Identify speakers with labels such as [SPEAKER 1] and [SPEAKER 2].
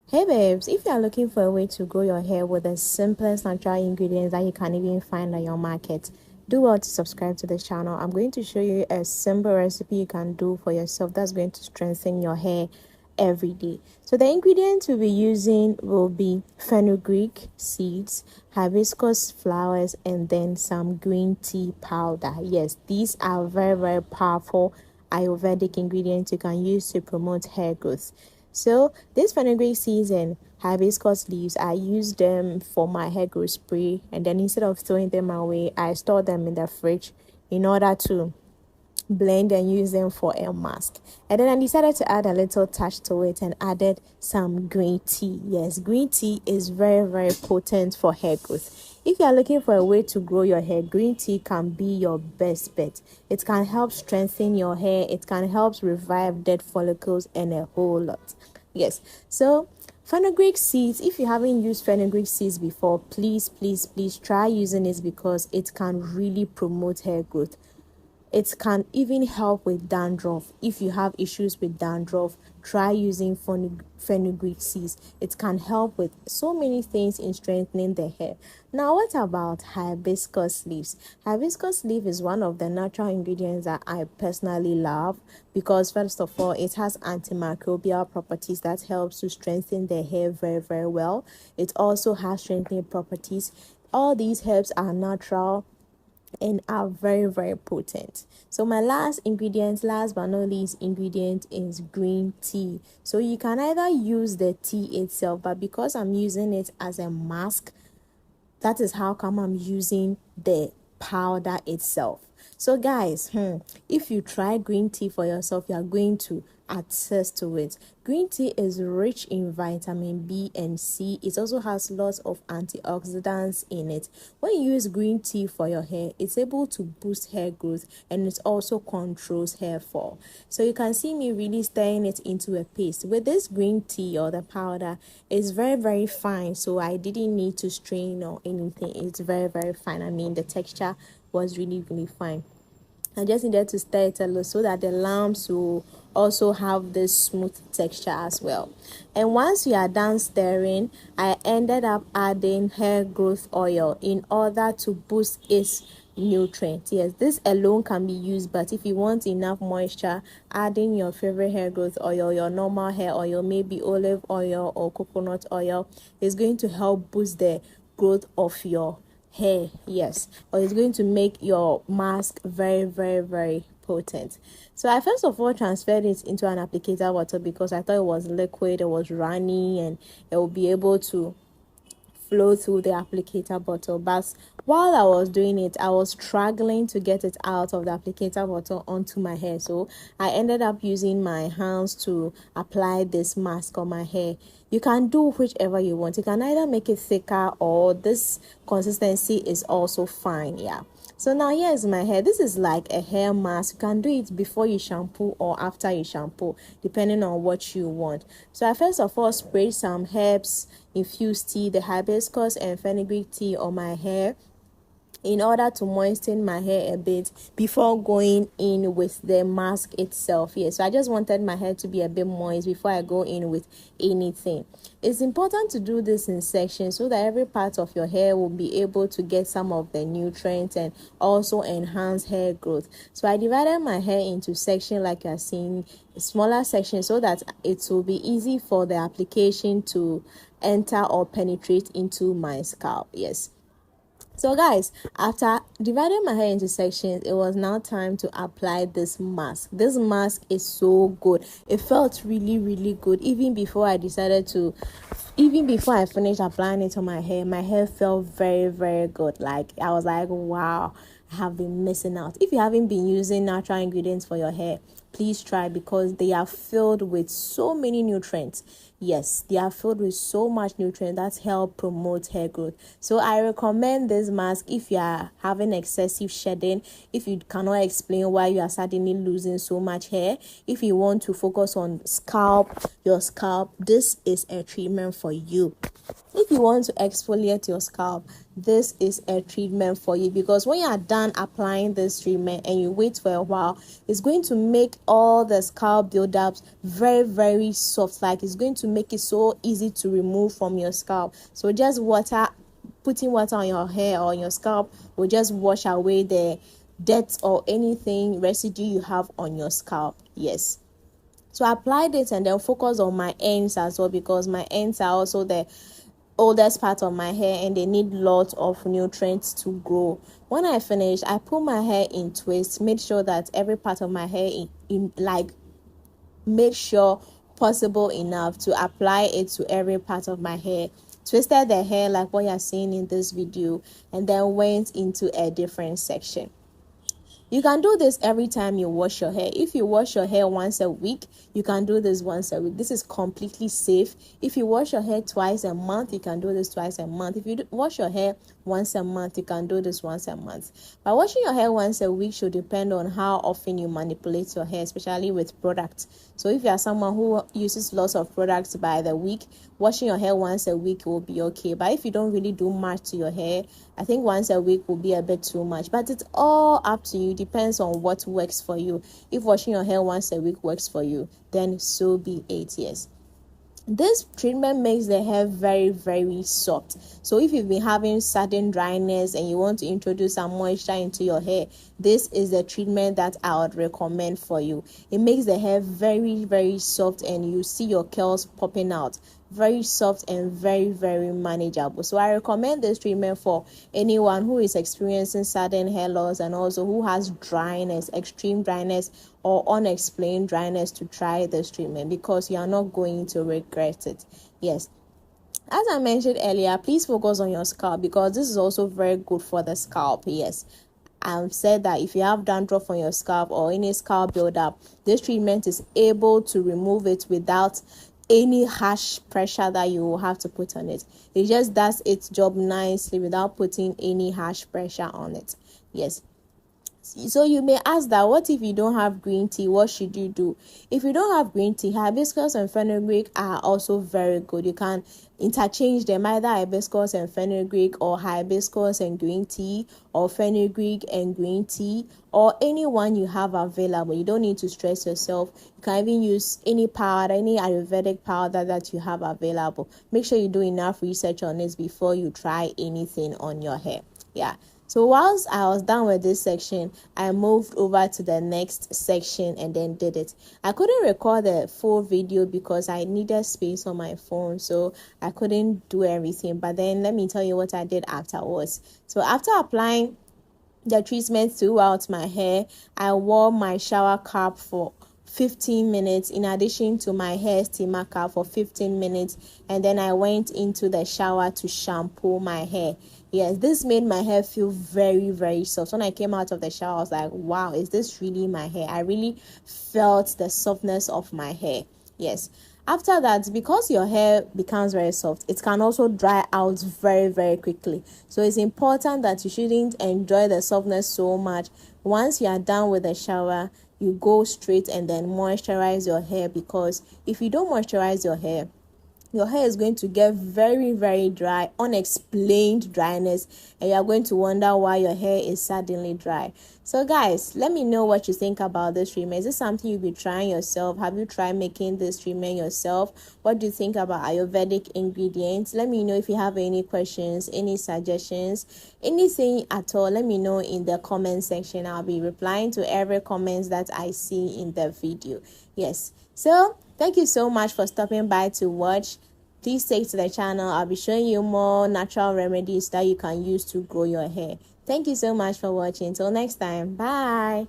[SPEAKER 1] Hey babes, if you are looking for a way to grow your hair with the simplest natural ingredients that you can even find on your market, do well to subscribe to the channel. I'm going to show you a simple recipe you can do for yourself that's going to strengthen your hair every day. So the ingredients we'll be using will be fenugreek seeds, hibiscus flowers, and then some green tea powder. Yes, these are very powerful Ayurvedic ingredients you can use to promote hair growth. So this fenugreek seeds and hibiscus leaves, I use them for my hair growth spray, and then instead of throwing them away, I store them in the fridge in order to blend and use them for a mask. And then I decided to add a little touch to it and added some green tea. Yes, green tea is very potent for hair growth. If you are looking for a way to grow your hair, green tea can be your best bet. It can help strengthen your hair, it can help revive dead follicles, and a whole lot. Yes, so fenugreek seeds, if you haven't used fenugreek seeds before, please try using it because it can really promote hair growth. It can even help with dandruff. If you have issues with dandruff, try using fenugreek seeds. It can help with so many things in strengthening the hair. Now, what about hibiscus leaves? Hibiscus leaf is one of the natural ingredients that I personally love because, first of all, it has antimicrobial properties that helps to strengthen the hair very well. It also has strengthening properties. All these herbs are natural and are very potent. So my last but not least ingredient is green tea. So you can either use the tea itself, but because I'm using it as a mask, that is how come I'm using the powder itself. So guys, if you try green tea for yourself, you are going to attest to it. Green tea is rich in vitamin B and C. It also has lots of antioxidants in it. When you use green tea for your hair, it's able to boost hair growth and it also controls hair fall. So you can see me really stirring it into a paste. With this green tea or the powder, it's very fine. So I didn't need to strain or anything. It's very fine. I mean, the texture was really fine. I just needed to stir it a little so that the lamps will also have this smooth texture as well. And once we are done stirring, I ended up adding hair growth oil in order to boost its nutrients. Yes, this alone can be used, but if you want enough moisture, adding your favorite hair growth oil, your normal hair oil, maybe olive oil or coconut oil, is going to help boost the growth of your hair. Yes, or it's going to make your mask very potent. So I first of all transferred it into an applicator bottle because I thought it was liquid, it was runny, and it will be able to flow through the applicator bottle. But while I was doing it, I was struggling to get it out of the applicator bottle onto my hair, so I ended up using my hands to apply this mask on my hair. You can do whichever you want. You can either make it thicker or this consistency is also fine. Yeah, so now here's my hair. This is like a hair mask. You can do it before you shampoo or after you shampoo, depending on what you want. So I first of all sprayed some herbs infused tea, the hibiscus and fenugreek tea, on my hair in order to moisten my hair a bit before going in with the mask itself. Yes, so I just wanted my hair to be a bit moist before I go in with anything. It's important to do this in sections so that every part of your hair will be able to get some of the nutrients and also enhance hair growth. So I divided my hair into sections like you're seeing, smaller sections, so that it will be easy for the application to enter or penetrate into my scalp. Yes. So guys, after dividing my hair into sections, it was now time to apply this mask. This mask is so good. It felt really good. Even before I finished applying it on my hair felt very good. Like, I was like, wow, I have been missing out. If you haven't been using natural ingredients for your hair, please try, because they are filled with so many nutrients. Yes, they are filled with so much nutrient that help promote hair growth. So I recommend this mask if you are having excessive shedding, if you cannot explain why you are suddenly losing so much hair, if you want to focus on your scalp, this is a treatment for you. If you want to exfoliate your scalp, this is a treatment for you, because when you are done applying this treatment and you wait for a while, it's going to make all the scalp buildups very soft. Like, it's going to to make it so easy to remove from your scalp. So just putting water on your hair or on your scalp will just wash away the dirt or anything residue you have on your scalp. Yes. So I applied it and then focus on my ends as well, because my ends are also the oldest part of my hair and they need lots of nutrients to grow. When I finished, I put my hair in twists, made sure that every part of my hair made sure possible enough to apply it to every part of my hair. Twisted the hair like what you're seeing in this video, and then went into a different section. You can do this every time you wash your hair. If you wash your hair once a week, you can do this once a week. This is completely safe. If you wash your hair twice a month, you can do this twice a month. If you wash your hair once a month, you can do this once a month. But washing your hair once a week should depend on how often you manipulate your hair, especially with products. So if you are someone who uses lots of products by the week, washing your hair once a week will be okay. But if you don't really do much to your hair, I think once a week will be a bit too much. But it's all up to you. Depends on what works for you. If washing your hair once a week works for you, then so be it. Yes. This treatment makes the hair very, very soft. So if you've been having sudden dryness and you want to introduce some moisture into your hair, this is the treatment that I would recommend for you. It makes the hair very, very soft and you see your curls popping out. Very soft and very, very manageable. So I recommend this treatment for anyone who is experiencing sudden hair loss and also who has dryness, extreme dryness or unexplained dryness, to try this treatment, because you are not going to regret it. Yes. As I mentioned earlier, please focus on your scalp, because this is also very good for the scalp. Yes. I've said that if you have dandruff on your scalp or any scalp buildup, this treatment is able to remove it without any harsh pressure that you will have to put on it. It just does its job nicely without putting any harsh pressure on it. Yes. So you may ask that, what if you don't have green tea? What should you do? If you don't have green tea, hibiscus and fenugreek are also very good. You can interchange them, either hibiscus and fenugreek, or hibiscus and green tea, or fenugreek and green tea, or any one you have available. You don't need to stress yourself. You can even use any powder, any Ayurvedic powder that you have available. Make sure you do enough research on this before you try anything on your hair. Yeah. So whilst I was done with this section, I moved over to the next section and then did it. I couldn't record the full video because I needed space on my phone, so I couldn't do everything. But then let me tell you what I did afterwards. So after applying the treatment throughout my hair, I wore my shower cap for 15 minutes in addition to my hair steamer cap for 15 minutes, and then I went into the shower to shampoo my hair. Yes, this made my hair feel very, very soft. When I came out of the shower, I was like, wow, is this really my hair? I really felt the softness of my hair. Yes. After that, because your hair becomes very soft, it can also dry out very, very quickly. So it's important that you shouldn't enjoy the softness so much. Once you are done with the shower, you go straight and then moisturize your hair, because if you don't moisturize your hair is going to get very, very dry, unexplained dryness, and you're going to wonder why your hair is suddenly dry. So guys, let me know what you think about this treatment. Is this something you'll be trying yourself? Have you tried making this treatment yourself? What do you think about Ayurvedic ingredients? Let me know. If you have any questions, any suggestions, anything at all, let me know in the comment section. I'll be replying to every comment that I see in the video. Yes. So thank you so much for stopping by to watch. Please stay to the channel. I'll be showing you more natural remedies that you can use to grow your hair. Thank you so much for watching. Till next time. Bye.